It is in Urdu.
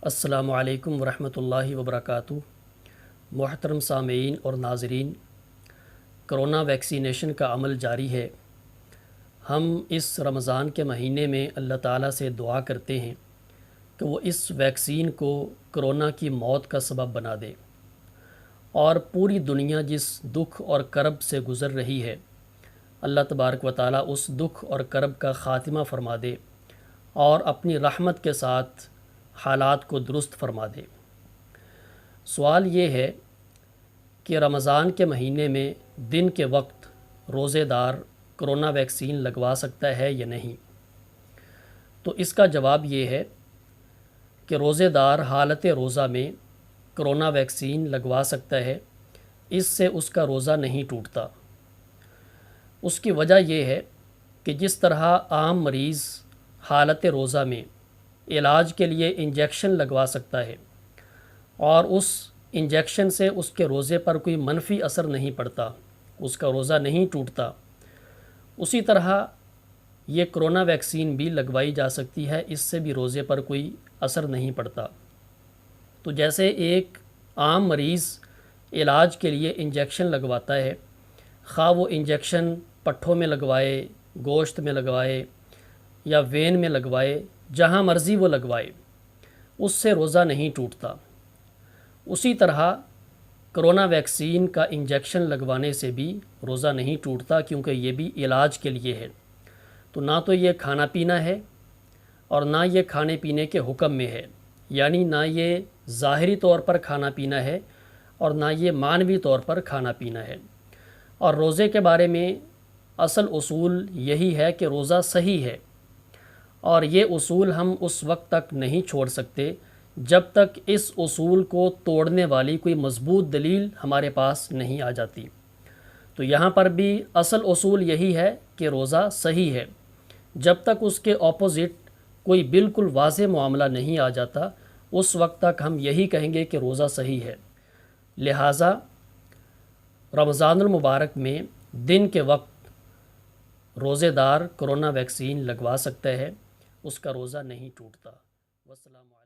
السلام علیکم ورحمۃ اللہ وبرکاتہ۔ محترم سامعین اور ناظرین، کرونا ویکسینیشن کا عمل جاری ہے۔ ہم اس رمضان کے مہینے میں اللہ تعالیٰ سے دعا کرتے ہیں کہ وہ اس ویکسین کو کرونا کی موت کا سبب بنا دے، اور پوری دنیا جس دکھ اور کرب سے گزر رہی ہے، اللہ تبارک و تعالیٰ اس دکھ اور کرب کا خاتمہ فرما دے اور اپنی رحمت کے ساتھ حالات کو درست فرما دے۔ سوال یہ ہے کہ رمضان کے مہینے میں دن کے وقت روزے دار کرونا ویکسین لگوا سکتا ہے یا نہیں؟ تو اس کا جواب یہ ہے کہ روزے دار حالت روزہ میں کرونا ویکسین لگوا سکتا ہے، اس سے اس کا روزہ نہیں ٹوٹتا۔ اس کی وجہ یہ ہے کہ جس طرح عام مریض حالت روزہ میں علاج کے لیے انجیکشن لگوا سکتا ہے اور اس انجیکشن سے اس کے روزے پر کوئی منفی اثر نہیں پڑتا، اس کا روزہ نہیں ٹوٹتا، اسی طرح یہ کرونا ویکسین بھی لگوائی جا سکتی ہے، اس سے بھی روزے پر کوئی اثر نہیں پڑتا۔ تو جیسے ایک عام مریض علاج کے لیے انجیکشن لگواتا ہے، خواہ وہ انجیکشن پٹھوں میں لگوائے، گوشت میں لگوائے یا وین میں لگوائے، جہاں مرضی وہ لگوائے، اس سے روزہ نہیں ٹوٹتا۔ اسی طرح کرونا ویکسین کا انجیکشن لگوانے سے بھی روزہ نہیں ٹوٹتا، کیونکہ یہ بھی علاج کے لیے ہے۔ تو نہ تو یہ کھانا پینا ہے اور نہ یہ کھانے پینے کے حکم میں ہے، یعنی نہ یہ ظاہری طور پر کھانا پینا ہے اور نہ یہ معنوی طور پر کھانا پینا ہے۔ اور روزے کے بارے میں اصل اصول یہی ہے کہ روزہ صحیح ہے، اور یہ اصول ہم اس وقت تک نہیں چھوڑ سکتے جب تک اس اصول کو توڑنے والی کوئی مضبوط دلیل ہمارے پاس نہیں آ جاتی۔ تو یہاں پر بھی اصل اصول یہی ہے کہ روزہ صحیح ہے، جب تک اس کے اپوزٹ کوئی بالکل واضح معاملہ نہیں آ جاتا، اس وقت تک ہم یہی کہیں گے کہ روزہ صحیح ہے۔ لہٰذا رمضان المبارک میں دن کے وقت روزے دار کرونا ویکسین لگوا سکتا ہے، اس کا روزہ نہیں ٹوٹتا۔ والسلام علیکم۔